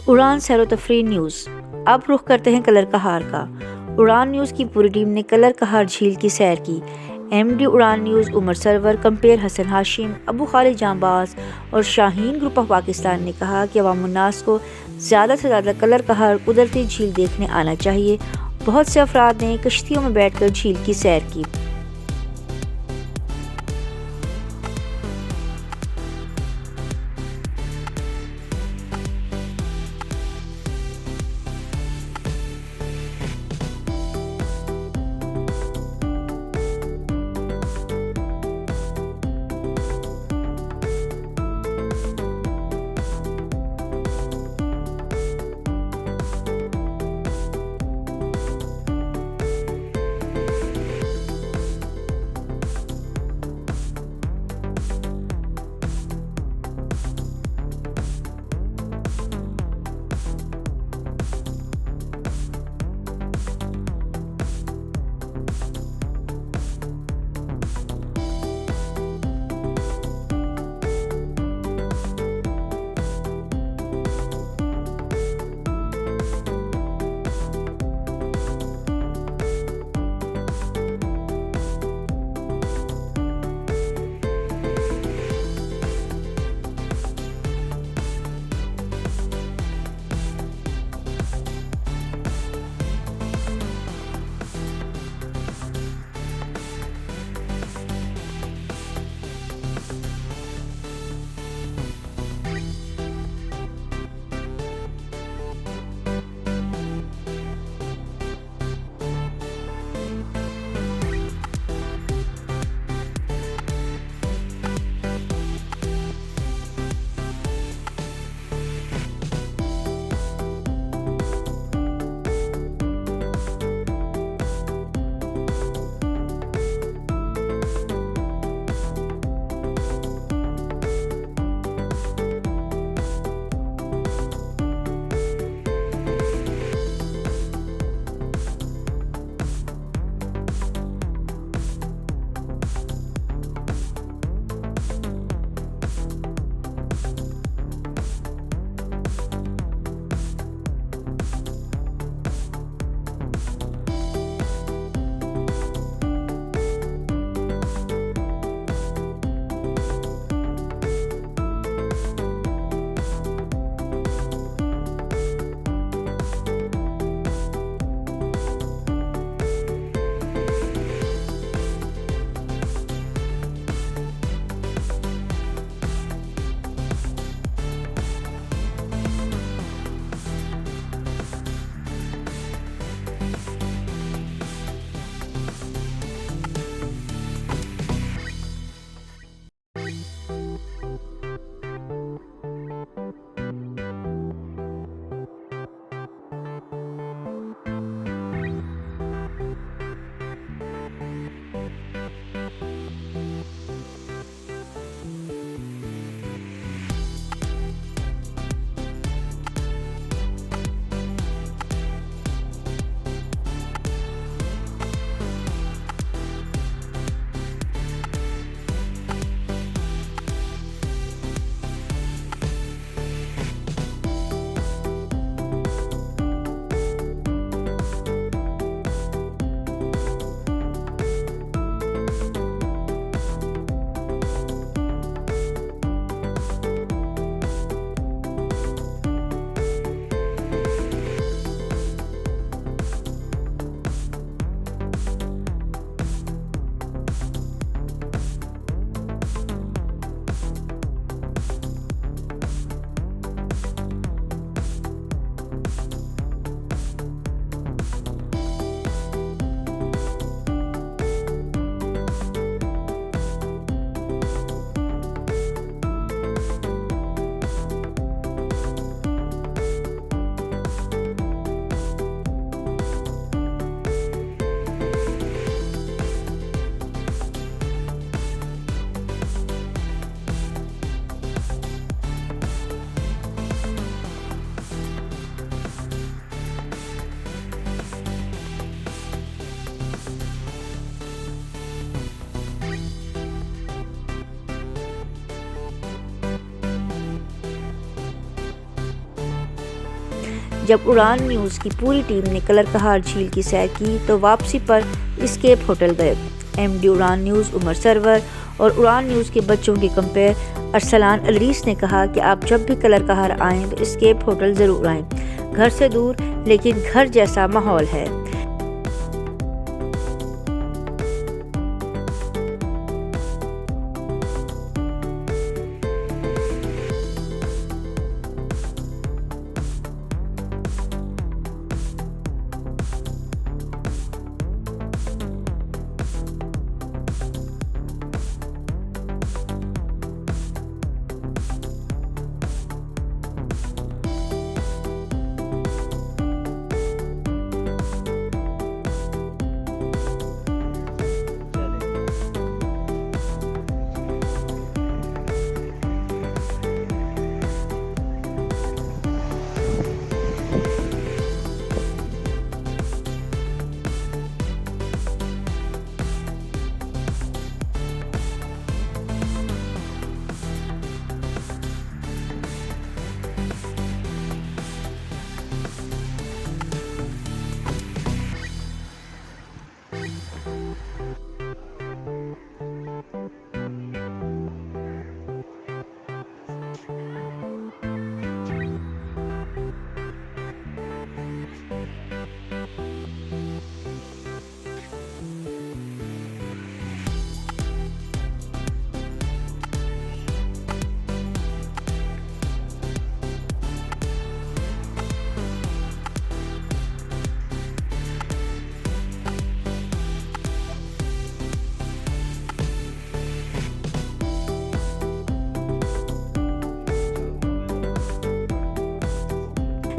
اڑان سیر و تفریح نیوز۔ اب رخ کرتے ہیں کلہر کہار کا۔ اڑان نیوز کی پوری ٹیم نے کلہر کہار جھیل کی سیر کی۔ ایم ڈی اڑان نیوز عمر سرور، کمپیر ہاشم، ابو خالد جانباز اور شاہین گروپ آف پاکستان نے کہا کہ عوام الناس کو زیادہ سے زیادہ کلہر کہار قدرتی جھیل دیکھنے آنا چاہیے۔ بہت سے افراد نے کشتیوں میں بیٹھ کر جھیل کی سیر کی۔ جب اڑان نیوز کی پوری ٹیم نے کہار جھیل کی سیر کی تو واپسی پر اسکیپ ہوٹل گئے۔ ایم ڈی اڑان نیوز سرور اور اڑان نیوز کے بچوں کے کمپیر ارسلان ایدریس نے کہا کہ آپ جب بھی کہار آئیں تو اسکیپ ہوٹل ضرور آئیں۔ گھر سے دور لیکن گھر جیسا ماحول ہے۔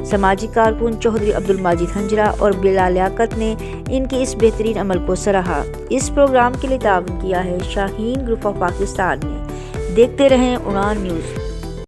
سماجی کارکن چودھری عبدالمجید ہنجرا اور بلا لیاقت نے ان کے اس بہترین عمل کو سراہا۔ اس پروگرام کے لیے تعاون کیا ہے شاہین گروپ آف پاکستان نے۔ دیکھتے رہیں اڑان نیوز۔